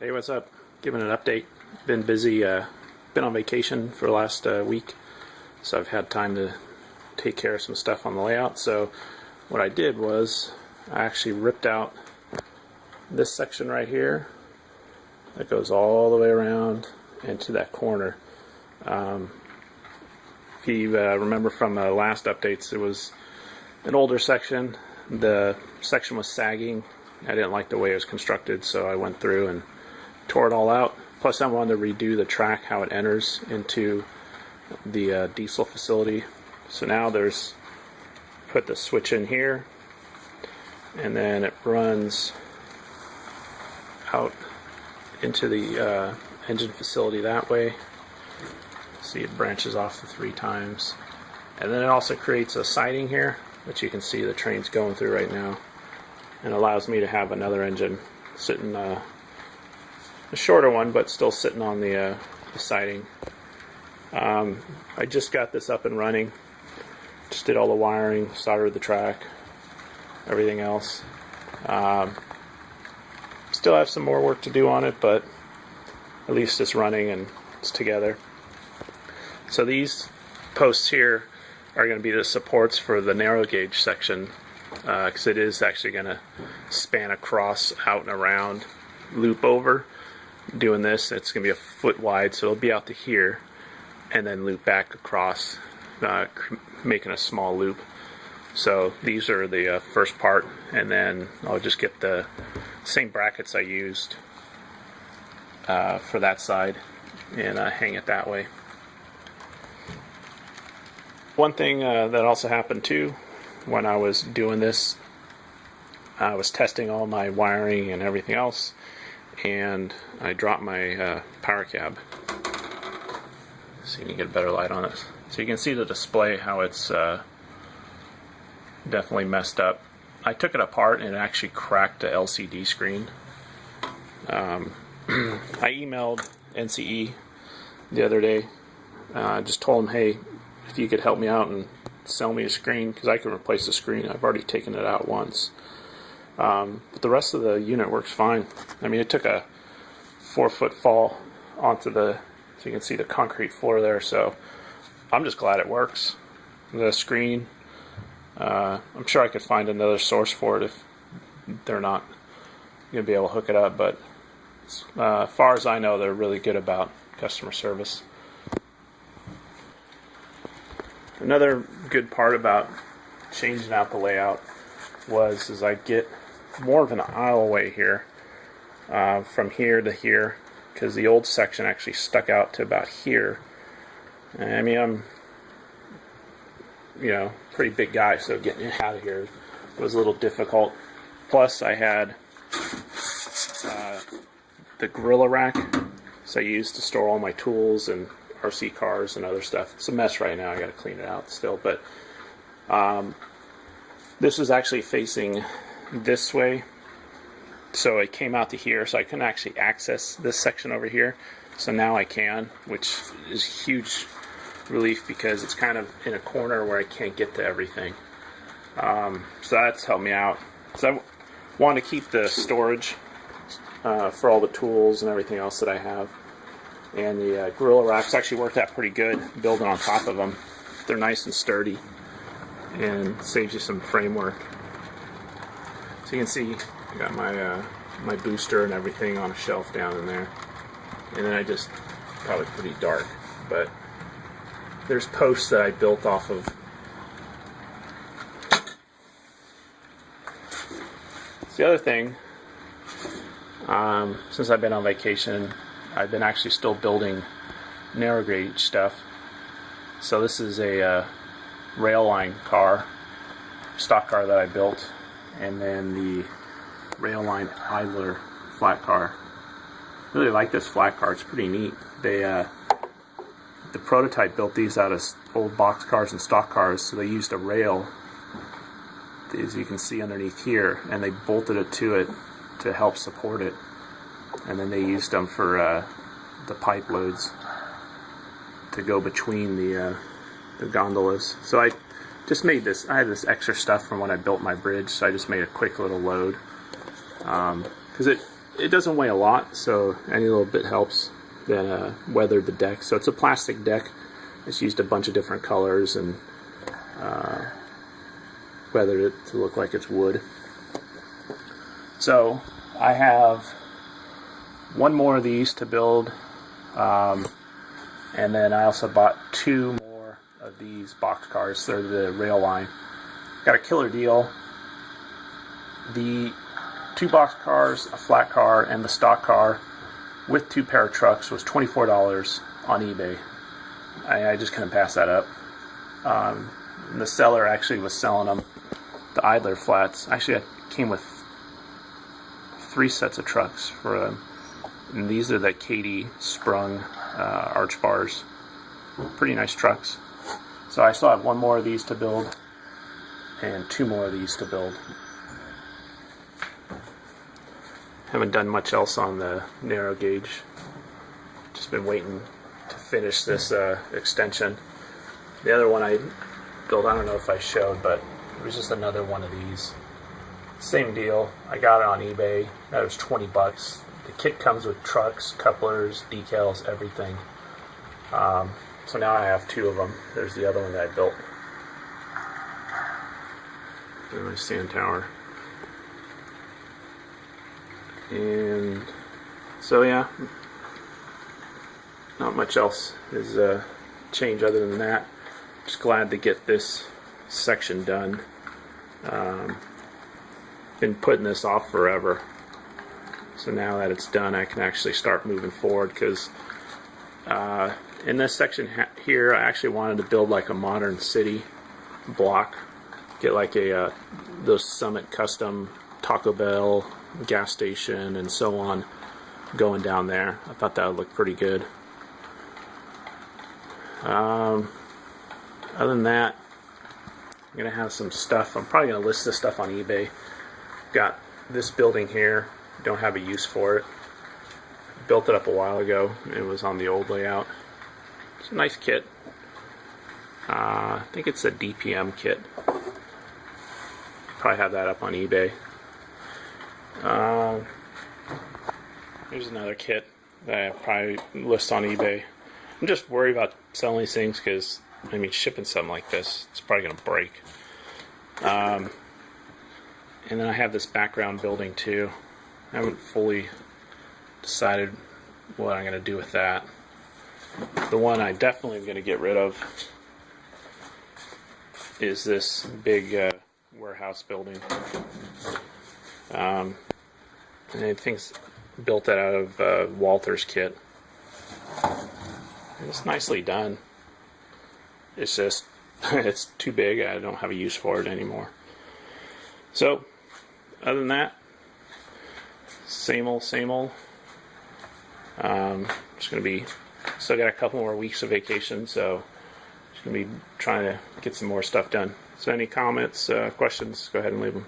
Hey, what's up? Giving an update. Been busy, been on vacation for the last week, so I've had time to take care of some stuff on the layout. So what I did was I actually ripped out this section right here that goes all the way around into that corner. If you remember from the last updates, it was an older section. The section was sagging. I didn't like the way it was constructed, so I went through and tore it all out. Plus I wanted to redo the track, how it enters into the diesel facility. So now put the switch in here, and then it runs out into the engine facility that way. See, it branches off the 3 times. And then it also creates a siding here, which you can see the train's going through right now, and allows me to have another engine sitting, a shorter one, but still sitting on the siding. I just got this up and running. Just did all the wiring, soldered the track, everything else. Still have some more work to do on it, but at least it's running and it's together. So these posts here are going to be the supports for the narrow gauge section, because it is actually going to span across, out and around, loop over. Doing this, it's going to be a foot wide, so it'll be out to here and then loop back across, making a small loop. So these are the first part, and then I'll just get the same brackets I used for that side and hang it that way. One thing that also happened too when I was doing this, I was testing all my wiring and everything else, and I dropped my power cab. So you can get a better light on it. So you can see the display, how it's definitely messed up. I took it apart and it actually cracked the LCD screen. I emailed NCE the other day. Just told them, hey, if you could help me out and sell me a screen, because I can replace the screen. I've already taken it out once. But the rest of the unit works fine. I mean, it took a 4-foot fall onto so you can see the concrete floor there, so I'm just glad it works. The screen, I'm sure I could find another source for it if they're not going to be able to hook it up, but as far as I know, they're really good about customer service. Another good part about changing out the layout was I get more of an aisleway here, from here to here, because the old section actually stuck out to about here. I mean, I'm, pretty big guy, so getting it out of here was a little difficult. Plus, I had the Gorilla rack, so I used to store all my tools and RC cars and other stuff. It's a mess right now. I got to clean it out still, but this was actually facing this way, so it came out to here, so I couldn't actually access this section over here. So now I can, which is huge relief because it's kind of in a corner where I can't get to everything. So that's helped me out. So I want to keep the storage for all the tools and everything else that I have. And the Gorilla racks actually worked out pretty good building on top of them. They're nice and sturdy and saves you some framework. So you can see I got my booster and everything on a shelf down in there. And then probably pretty dark, but there's posts that I built off of. So the other thing, since I've been on vacation, I've been actually still building narrow gauge stuff. So this is a rail line car, stock car that I built, and then the rail line idler flat car. I really like this flat car. It's pretty neat. The prototype built these out of old box cars and stock cars, so they used a rail, as you can see underneath here, and they bolted it to it to help support it. And then they used them for the pipe loads to go between the gondolas. So I just made this. I had this extra stuff from when I built my bridge, so I just made a quick little load because it doesn't weigh a lot, so any little bit helps. Then weathered the deck. So it's a plastic deck. It's used a bunch of different colors and weathered it to look like it's wood. So I have one more of these to build, and then I also bought 2 more of these box cars. They're the rail line. Got a killer deal. The 2 box cars, a flat car, and the stock car with 2 pair of trucks was $24 on eBay. I just couldn't pass that up. The seller actually was selling them, the idler flats. Actually, I came with 3 sets of trucks for them. And these are the Katie sprung arch bars. Pretty nice trucks. So I still have 1 more of these to build and 2 more of these to build. Haven't done much else on the narrow gauge. Just been waiting to finish this extension. The other one I built, I don't know if I showed, but it was just another one of these. Same deal. I got it on eBay. That was 20 bucks. The kit comes with trucks, couplers, decals, everything. So now I have 2 of them. There's the other one that I built. There's my sand tower. And so yeah, not much else is changed other than that. Just glad to get this section done. Been putting this off forever, so now that it's done I can actually start moving forward, because in this section here I actually wanted to build like a modern city block, get like a those Summit custom Taco Bell gas station and so on going down there. I thought that would look pretty good. Other than that, I'm gonna have some stuff. I'm probably gonna list this stuff on eBay. Got this building here, don't have a use for it. Built it up a while ago. It was on the old layout. It's a nice kit. I think it's a DPM kit. Probably have that up on eBay. Here's another kit that I probably list on eBay. I'm just worried about selling these things because, I mean, shipping something like this, it's probably going to break. And then I have this background building too. I haven't fully decided what I'm going to do with that. The one I definitely am going to get rid of is this big warehouse building. And I think it's built that out of Walther's kit. It's nicely done. It's just, it's too big. I don't have a use for it anymore. So, other than that, same old, same old. Just going to be, still got a couple more weeks of vacation, so just going to be trying to get some more stuff done. So any comments, questions, go ahead and leave them.